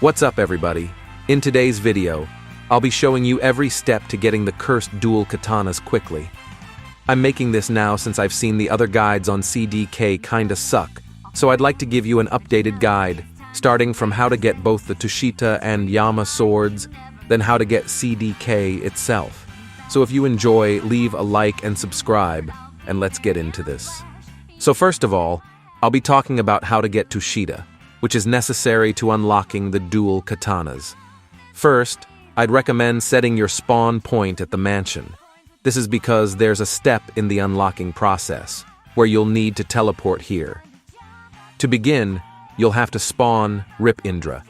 What's up, everybody? In today's video, I'll be showing you every step to getting the cursed dual katanas quickly. I'm making this now since I've seen the other guides on CDK kinda suck, so I'd like to give you an updated guide, starting from how to get both the Tushita and Yama swords, then how to get CDK itself. So if you enjoy, leave a like and subscribe, and let's get into this. So first of all, I'll be talking about how to get Tushita, which is necessary to unlocking the dual katanas. First, I'd recommend setting your spawn point at the mansion. This is because there's a step in the unlocking process, where you'll need to teleport here. To begin, you'll have to spawn Rip Indra.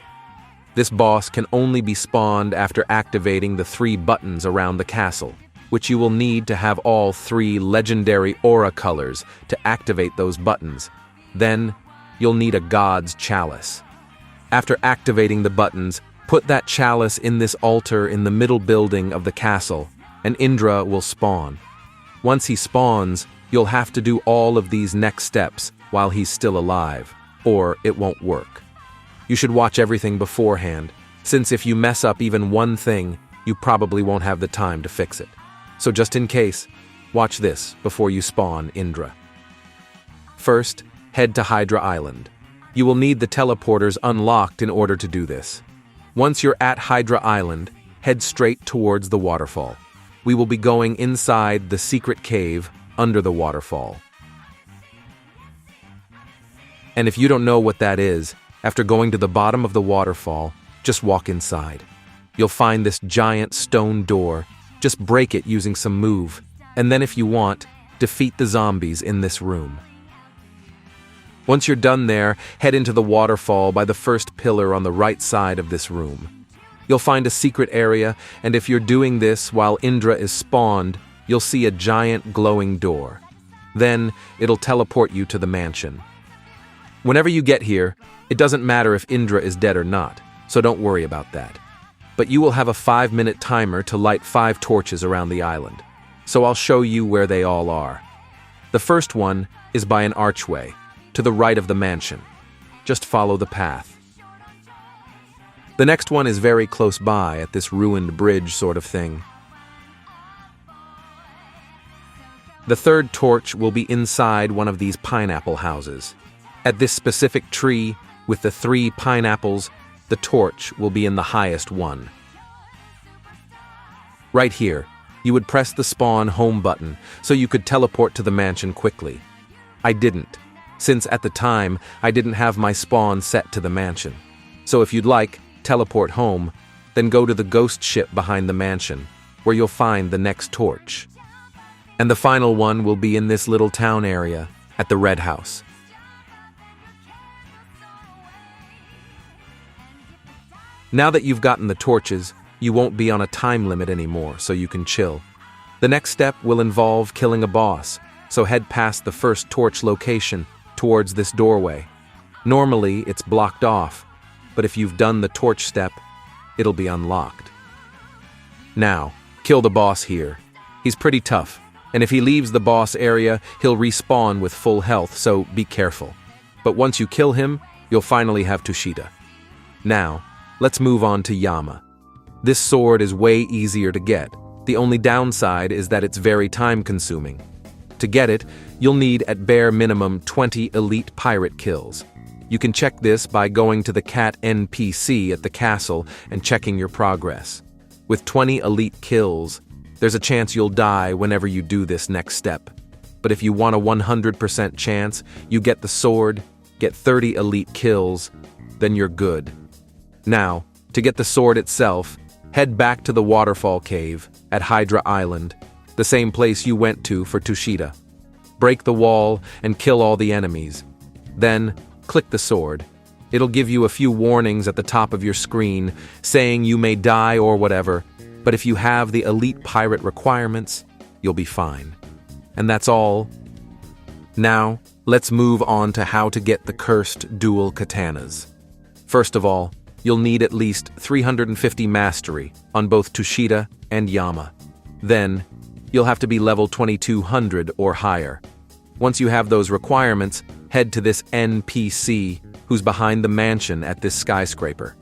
This boss can only be spawned after activating the 3 buttons around the castle, which you will need to have all 3 legendary aura colors to activate those buttons. Then, you'll need a god's chalice. After activating the buttons, put that chalice in this altar in the middle building of the castle, and Indra will spawn. Once he spawns, you'll have to do all of these next steps while he's still alive, or it won't work. You should watch everything beforehand, since if you mess up even one thing, you probably won't have the time to fix it. So just in case, watch this before you spawn Indra. First, head to Hydra Island. You will need the teleporters unlocked in order to do this. Once you're at Hydra Island, head straight towards the waterfall. We will be going inside the secret cave under the waterfall. And if you don't know what that is, after going to the bottom of the waterfall, just walk inside. You'll find this giant stone door. Just break it using some move, and then if you want, defeat the zombies in this room. Once you're done there, head into the waterfall by the first pillar on the right side of this room. You'll find a secret area, and if you're doing this while Indra is spawned, you'll see a giant glowing door. Then, it'll teleport you to the mansion. Whenever you get here, it doesn't matter if Indra is dead or not, so don't worry about that. But you will have a 5-minute timer to light 5 torches around the island, so I'll show you where they all are. The first one is by an archway, to the right of the mansion. Just follow the path. The next one is very close by at this ruined bridge sort of thing. The third torch will be inside one of these pineapple houses. At this specific tree, with the 3 pineapples, the torch will be in the highest one. Right here, you would press the spawn home button so you could teleport to the mansion quickly. I didn't, since at the time I didn't have my spawn set to the mansion. So if you'd like, teleport home, then go to the ghost ship behind the mansion, where you'll find the next torch. And the final one will be in this little town area, at the red house. Now that you've gotten the torches, you won't be on a time limit anymore, so you can chill. The next step will involve killing a boss, so head past the first torch location towards this doorway. Normally, it's blocked off, but if you've done the torch step, it'll be unlocked. Now, kill the boss here. He's pretty tough, and if he leaves the boss area, he'll respawn with full health, so be careful. But once you kill him, you'll finally have Tushita. Now, let's move on to Yama. This sword is way easier to get. The only downside is that it's very time-consuming. To get it, you'll need at bare minimum 20 elite pirate kills. You can check this by going to the cat NPC at the castle and checking your progress. With 20 elite kills, there's a chance you'll die whenever you do this next step. But if you want a 100% chance, you get the sword, get 30 elite kills, then you're good. Now, to get the sword itself, head back to the waterfall cave at Hydra Island, the same place you went to for Tushita. Break the wall and kill all the enemies. Then, click the sword. It'll give you a few warnings at the top of your screen, saying you may die or whatever, but if you have the elite pirate requirements, you'll be fine. And that's all. Now, let's move on to how to get the cursed dual katanas. First of all, you'll need at least 350 mastery on both Tushita and Yama. Then, you'll have to be level 2200 or higher. Once you have those requirements, head to this NPC who's behind the mansion at this skyscraper.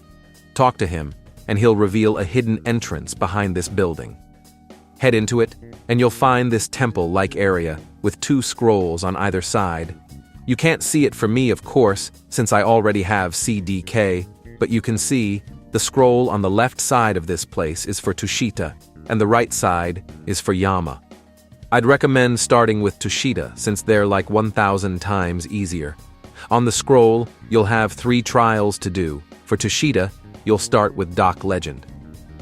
Talk to him, and he'll reveal a hidden entrance behind this building. Head into it, and you'll find this temple-like area with 2 scrolls on either side. You can't see it for me, of course, since I already have CDK, but you can see the scroll on the left side of this place is for Tushita, and the right side is for Yama. I'd recommend starting with Tushita since they're like 1,000 times easier. On the scroll, you'll have 3 trials to do. For Tushita, you'll start with Dock Legend.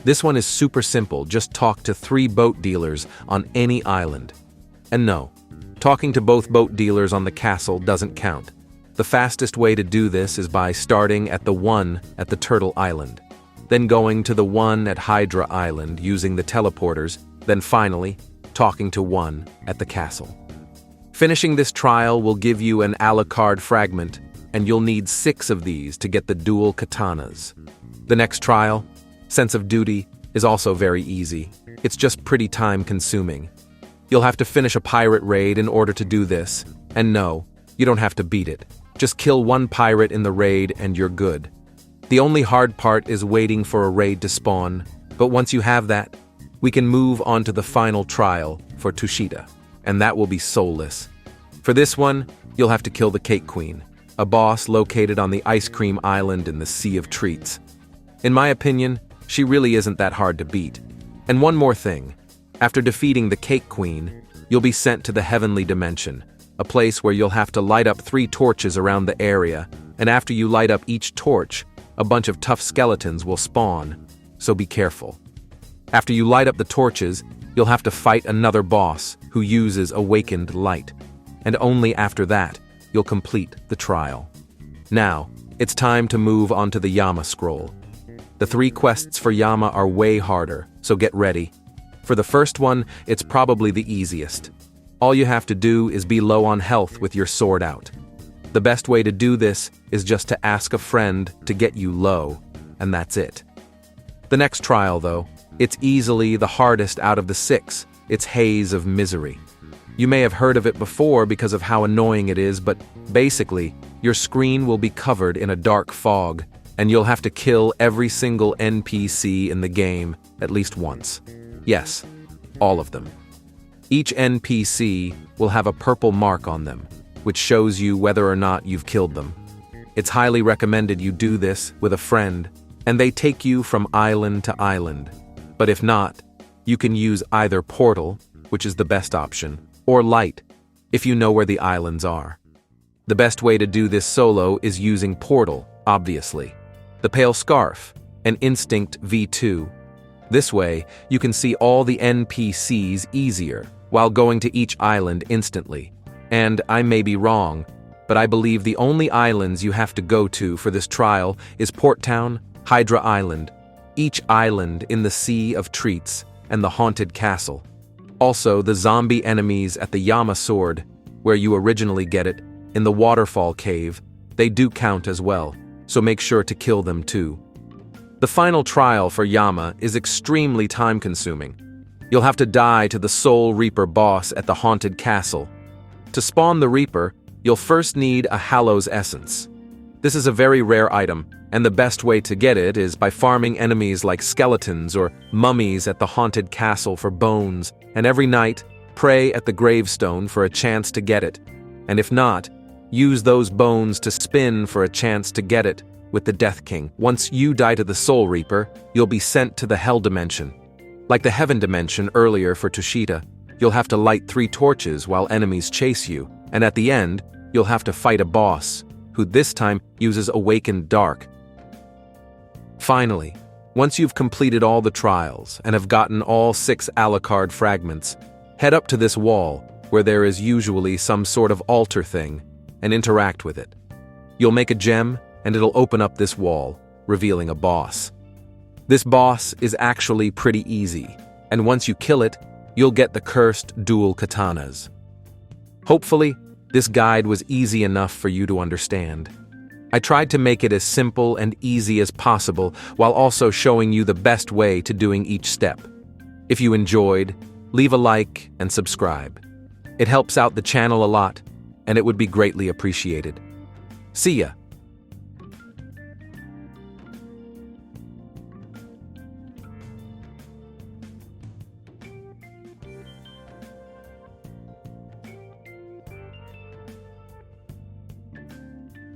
This one is super simple, just talk to 3 boat dealers on any island. And no, talking to both boat dealers on the castle doesn't count. The fastest way to do this is by starting at the one at the Turtle Island, then going to the one at Hydra Island using the teleporters, then finally, talking to one at the castle. Finishing this trial will give you an a la carte fragment, and you'll need 6 of these to get the dual katanas. The next trial, Sense of Duty, is also very easy. It's just pretty time-consuming. You'll have to finish a pirate raid in order to do this, and no, you don't have to beat it. Just kill 1 pirate in the raid and you're good. The only hard part is waiting for a raid to spawn, but once you have that, we can move on to the final trial for Tushita, and that will be soulless. For this one, you'll have to kill the Cake Queen, a boss located on the Ice Cream Island in the Sea of Treats. In my opinion, she really isn't that hard to beat. And one more thing, after defeating the Cake Queen, you'll be sent to the Heavenly Dimension, a place where you'll have to light up 3 torches around the area, and after you light up each torch, a bunch of tough skeletons will spawn, so be careful. After you light up the torches, you'll have to fight another boss who uses awakened light, and only after that, you'll complete the trial. Now, it's time to move on to the Yama scroll. The 3 quests for Yama are way harder, so get ready. For the first one, it's probably the easiest. All you have to do is be low on health with your sword out. The best way to do this is just to ask a friend to get you low, and that's it. The next trial, though, it's easily the hardest out of the 6. It's Haze of Misery. You may have heard of it before because of how annoying it is, but basically, your screen will be covered in a dark fog, and you'll have to kill every single NPC in the game at least once. Yes, all of them. Each NPC will have a purple mark on them, which shows you whether or not you've killed them. It's highly recommended you do this with a friend, and they take you from island to island. But if not, you can use either Portal, which is the best option, or Light, if you know where the islands are. The best way to do this solo is using Portal, obviously. The Pale Scarf, an Instinct V2. This way, you can see all the NPCs easier, while going to each island instantly. And I may be wrong, but I believe the only islands you have to go to for this trial is Port Town, Hydra Island, each island in the Sea of Treats, and the Haunted Castle. Also, the zombie enemies at the Yama Sword, where you originally get it, in the Waterfall Cave, they do count as well, so make sure to kill them too. The final trial for Yama is extremely time-consuming. You'll have to die to the Soul Reaper boss at the Haunted Castle. To spawn the Reaper, you'll first need a Hallows Essence. This is a very rare item, and the best way to get it is by farming enemies like skeletons or mummies at the Haunted Castle for bones, and every night, pray at the gravestone for a chance to get it. And if not, use those bones to spin for a chance to get it with the Death King. Once you die to the Soul Reaper, you'll be sent to the Hell Dimension. Like the Heaven Dimension earlier for Tushita, you'll have to light 3 torches while enemies chase you, and at the end, you'll have to fight a boss, who this time uses Awakened Dark. Finally, once you've completed all the trials and have gotten all 6 a la carte fragments, head up to this wall, where there is usually some sort of altar thing, and interact with it. You'll make a gem, and it'll open up this wall, revealing a boss. This boss is actually pretty easy, and once you kill it, you'll get the cursed dual katanas. Hopefully, this guide was easy enough for you to understand. I tried to make it as simple and easy as possible while also showing you the best way to doing each step. If you enjoyed, leave a like and subscribe. It helps out the channel a lot, and it would be greatly appreciated. See ya!